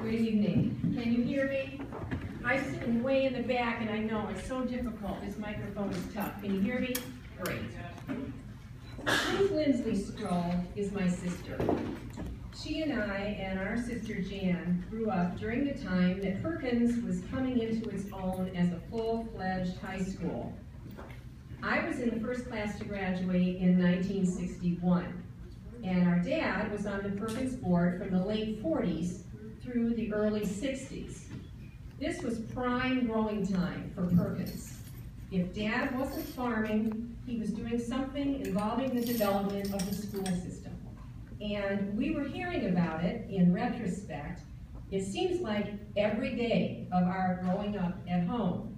Good evening. Can you hear me? I'm sitting way in the back, and I know it's so difficult. This microphone is tough. Can you hear me? Great. Ruth Lindsley Strohl is my sister. She and I and our sister Jan grew up during the time that Perkins was coming into its own as a full-fledged high school. I was in the first class to graduate in 1961, and our dad was on the Perkins board from the late 40s through the early 60s. This was prime growing time for Perkins. If Dad wasn't farming, he was doing something involving the development of the school system. And we were hearing about it in retrospect, it seems like every day of our growing up at home.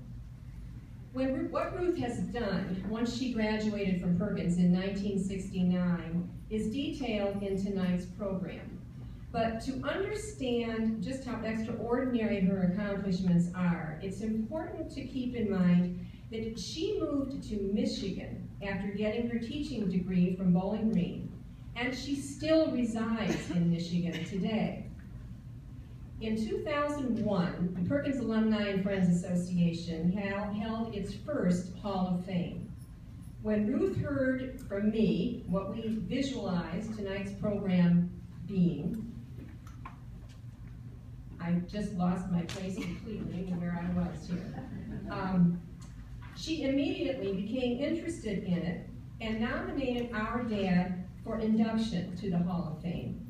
What Ruth has done once she graduated from Perkins in 1969 is detailed in tonight's program. But to understand just how extraordinary her accomplishments are, it's important to keep in mind that she moved to Michigan after getting her teaching degree from Bowling Green, and she still resides in Michigan today. In 2001, the Perkins Alumni and Friends Association held its first Hall of Fame. When Ruth heard from me what we visualized tonight's program being, I just lost my place completely where I was here. She immediately became interested in it and nominated our dad for induction to the Hall of Fame.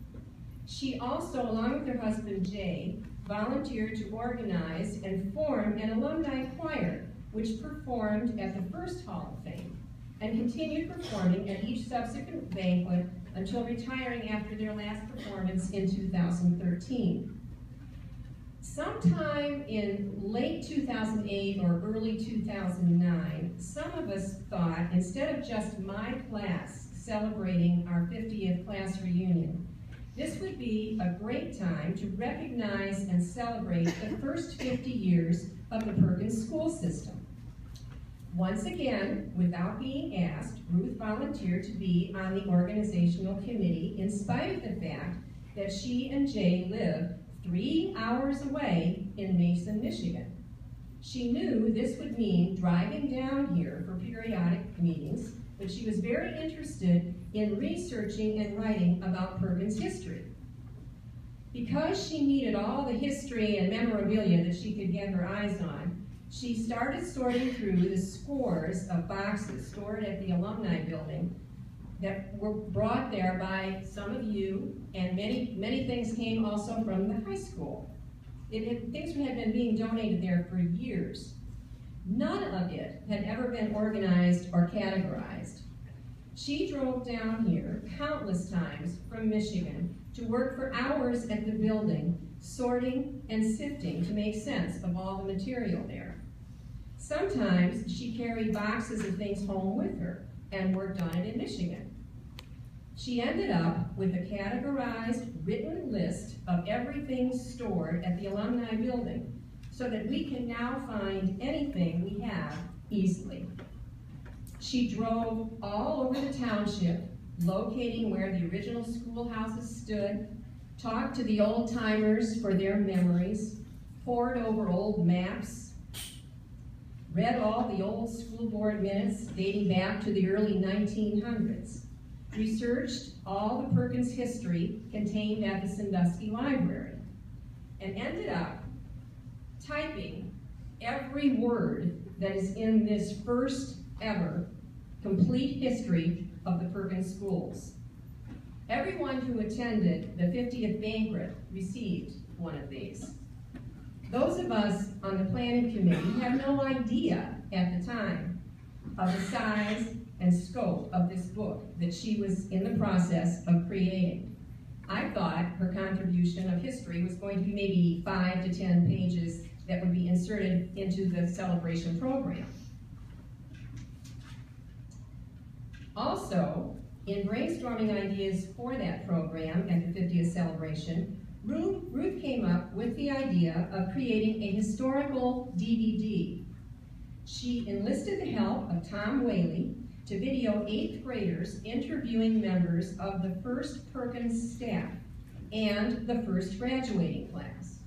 She also, along with her husband Jay, volunteered to organize and form an alumni choir, which performed at the first Hall of Fame and continued performing at each subsequent banquet until retiring after their last performance in 2013. Sometime in late 2008 or early 2009, some of us thought, instead of just my class celebrating our 50th class reunion, this would be a great time to recognize and celebrate the first 50 years of the Perkins school system. Once again, without being asked, Ruth volunteered to be on the organizational committee in spite of the fact that she and Jay lived 3 hours away in Mason, Michigan. She knew this would mean driving down here for periodic meetings, but she was very interested in researching and writing about Perkins history. Because she needed all the history and memorabilia that she could get her eyes on, she started sorting through the scores of boxes stored at the alumni building that were brought there by some of you, and many things came also from the high school. Things had been being donated there for years. None of it had ever been organized or categorized. She drove down here countless times from Michigan to work for hours at the building, sorting and sifting to make sense of all the material there. Sometimes she carried boxes of things home with her and worked on it in Michigan. She ended up with a categorized written list of everything stored at the alumni building so that we can now find anything we have easily. She drove all over the township, locating where the original schoolhouses stood, talked to the old-timers for their memories, pored over old maps, read all the old school board minutes dating back to the early 1900s, researched all the Perkins history contained at the Sandusky Library, and ended up typing every word that is in this first ever complete history of the Perkins schools. Everyone who attended the 50th banquet received one of these. Those of us on the planning committee had no idea at the time of the size and scope of this book that she was in the process of creating. I thought her contribution of history was going to be maybe 5 to 10 pages that would be inserted into the celebration program. Also, in brainstorming ideas for that program at the 50th celebration, Ruth came up with the idea of creating a historical DVD. She enlisted the help of Tom Whaley to video 8th graders interviewing members of the first Perkins staff and the first graduating class.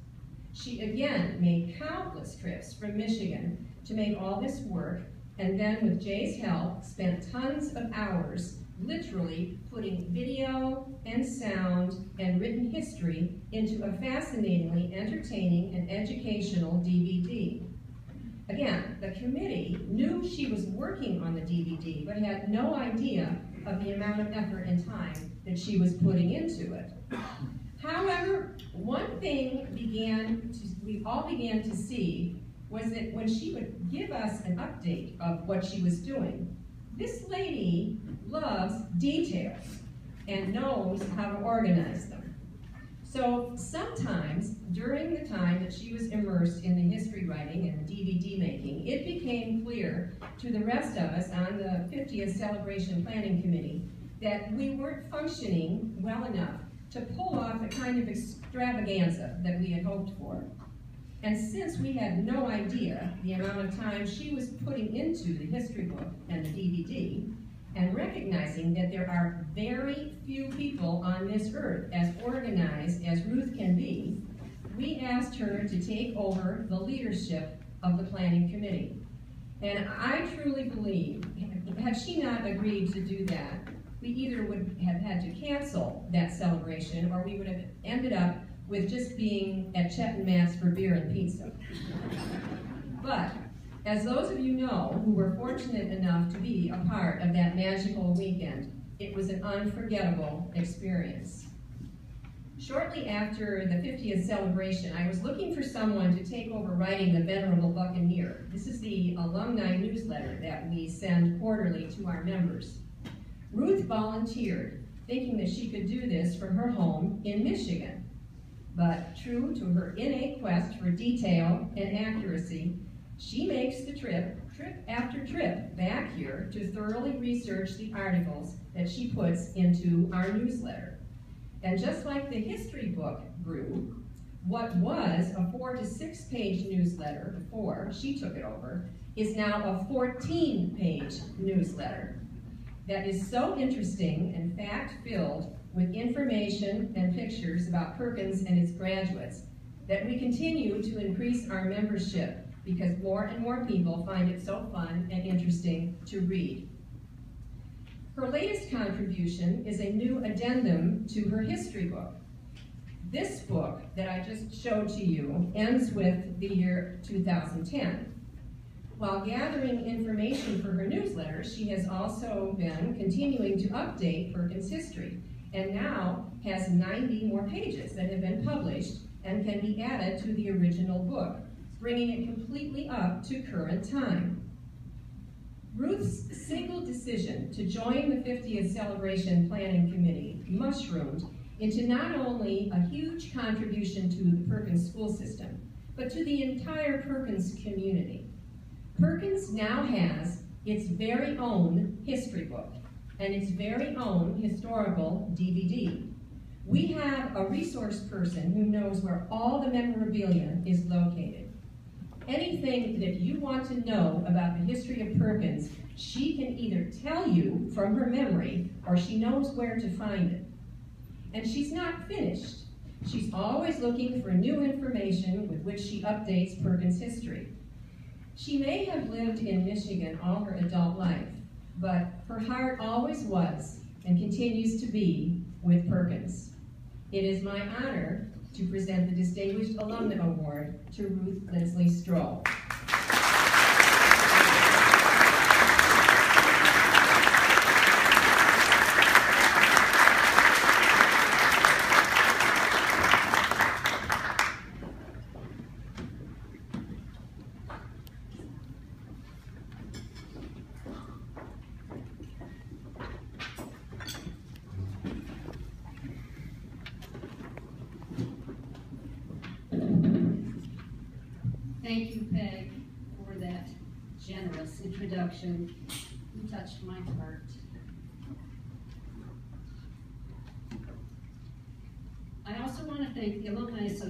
She again made countless trips from Michigan to make all this work, and then with Jay's help, spent tons of hours literally putting video and sound and written history into a fascinatingly entertaining and educational DVD. Again, the committee knew she was working on the DVD, but had no idea of the amount of effort and time that she was putting into it. However, one thing we all began to see was that when she would give us an update of what she was doing, this lady loves details and knows how to organize them. So sometimes during the time that she was immersed in the history writing and DVD making, it became clear to the rest of us on the 50th Celebration Planning Committee that we weren't functioning well enough to pull off the kind of extravaganza that we had hoped for. And since we had no idea the amount of time she was putting into the history book and the DVD, and recognizing that there are very few people on this earth as organized as Ruth can be, we asked her to take over the leadership of the planning committee. And I truly believe, had she not agreed to do that, we either would have had to cancel that celebration, or we would have ended up with just being at Chet and Matt's for beer and pizza. But as those of you know who were fortunate enough to be a part of that magical weekend, it was an unforgettable experience. Shortly after the 50th celebration, I was looking for someone to take over writing the Venerable Buccaneer. This is the alumni newsletter that we send quarterly to our members. Ruth volunteered, thinking that she could do this from her home in Michigan. But true to her innate quest for detail and accuracy, she makes the trip after trip back here to thoroughly research the articles that she puts into our newsletter. And just like the history book grew, what was a 4 to 6 page newsletter before she took it over is now a 14-page newsletter that is so interesting and fact-filled with information and pictures about Perkins and its graduates that we continue to increase our membership because more and more people find it so fun and interesting to read. Her latest contribution is a new addendum to her history book. This book that I just showed to you ends with the year 2010. While gathering information for her newsletter, she has also been continuing to update Perkins history, and now has 90 more pages that have been published and can be added to the original book, bringing it completely up to current time. Ruth's single decision to join the 50th Celebration Planning Committee mushroomed into not only a huge contribution to the Perkins school system, but to the entire Perkins community. Perkins now has its very own history book and its very own historical DVD. We have a resource person who knows where all the memorabilia is located. Anything that you want to know about the history of Perkins, she can either tell you from her memory or she knows where to find it. And she's not finished. She's always looking for new information with which she updates Perkins history. She may have lived in Michigan all her adult life, but her heart always was and continues to be with Perkins. It is my honor to present the Distinguished Alumna Award to Ruth Lindsley Strohl. Thank you, Peg, for that generous introduction. You touched my heart. I also want to thank the Alumni Association